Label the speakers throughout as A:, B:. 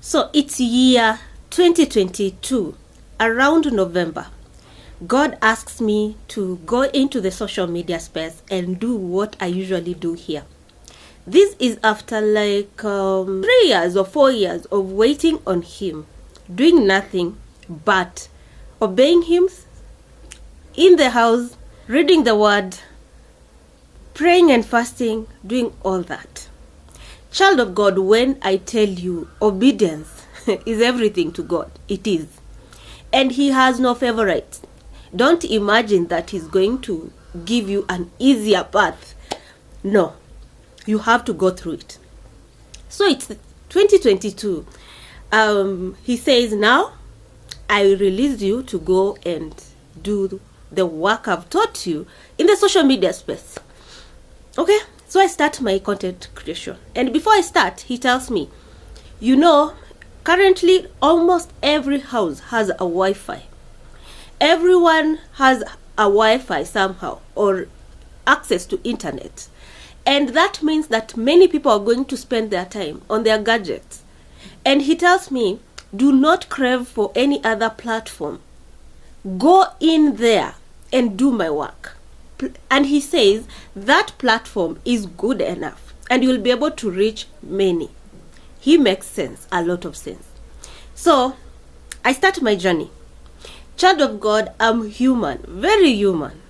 A: So it's year 2022, around November. God asks me to go into the social media space and do what I usually do here. This is after like 3 years or 4 years of waiting on Him, doing nothing but obeying Him in the house, reading the Word, praying and fasting, doing all that. Child of God, when I tell you obedience is everything to God, it is. And He has no favorites. Don't imagine that He's going to give you an easier path. No, you have to go through it. So it's 2022. He says, now I release you to go and do the work I've taught you in the social media space. Okay, so I start my content creation. And before I start, He tells me, currently almost every house has a Wi-Fi. Everyone has a Wi-Fi somehow or access to internet. And that means that many people are going to spend their time on their gadgets. And He tells me, do not crave for any other platform. Go in there and do my work. And He says that platform is good enough and you'll be able to reach many. He makes sense, a lot of sense. So I start my journey. Child of God, I'm human, very human.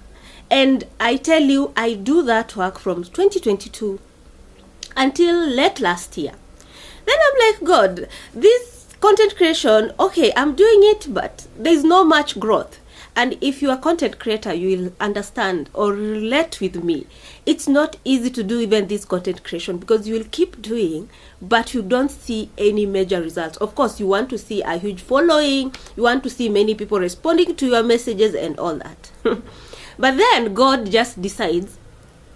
A: And I tell you, I do that work from 2022 until late last year. Then I'm like, God, this content creation, okay, I'm doing it, but there's no much growth. And if you're a content creator, you will understand or relate with me. It's not easy to do even this content creation because you will keep doing, but you don't see any major results. Of course, you want to see a huge following. You want to see many people responding to your messages and all that. But then God just decides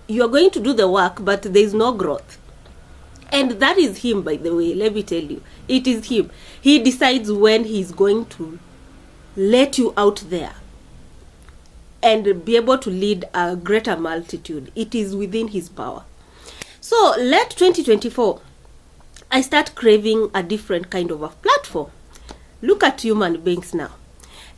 A: you're going to do the work, but there's no growth. And that is Him, by the way. Let me tell you. It is Him. He decides when He's going to let you out there and be able to lead a greater multitude. It is within His power. So late 2024, I start craving a different kind of a platform. Look at human beings now.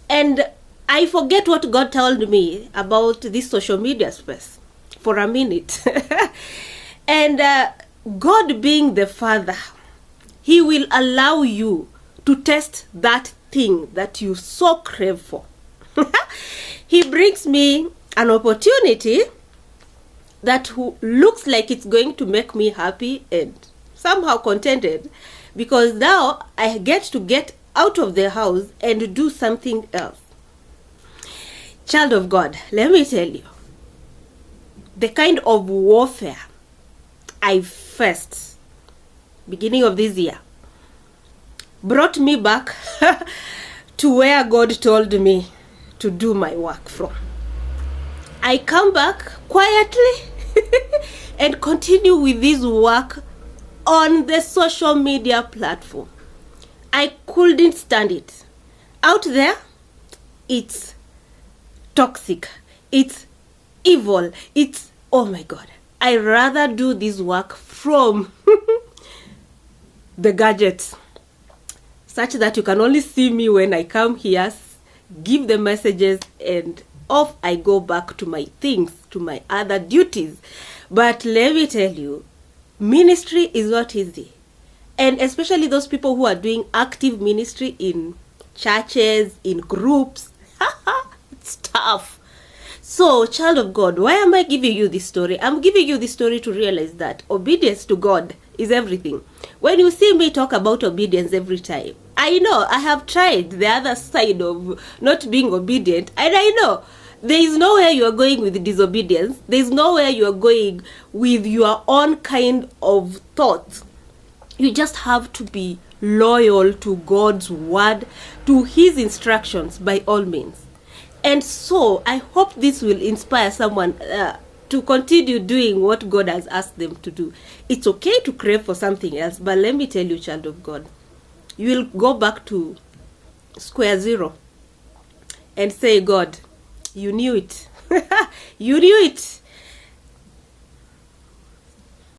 A: And I forget what God told me about this social media space for a minute. And God being the Father, He will allow you to test that thing that you so crave for. He brings me an opportunity that looks like it's going to make me happy and somehow contented, because now I get out of the house and do something else. Child of God, let me tell you, the kind of warfare I faced beginning of this year brought me back to where God told me to do my work from. I come back quietly and continue with this work on the social media platform. I couldn't stand it. Out there, it's toxic, it's evil, it's, oh my God. I rather do this work from the gadgets, such that you can only see me when I come here, give the messages, and off I go back to my things, to my other duties. But let me tell you, ministry is not easy. And especially those people who are doing active ministry in churches, in groups, it's tough. So, child of God, why am I giving you this story? I'm giving you this story to realize that obedience to God is everything. When you see me talk about obedience every time, I know I have tried the other side of not being obedient, and I know there is nowhere you are going with disobedience. There is nowhere you are going with your own kind of thoughts. You just have to be loyal to God's word, to His instructions by all means. And so I hope this will inspire someone to continue doing what God has asked them to do. It's okay to crave for something else, but let me tell you, child of God, you will go back to square zero and say, God, you knew it. You knew it.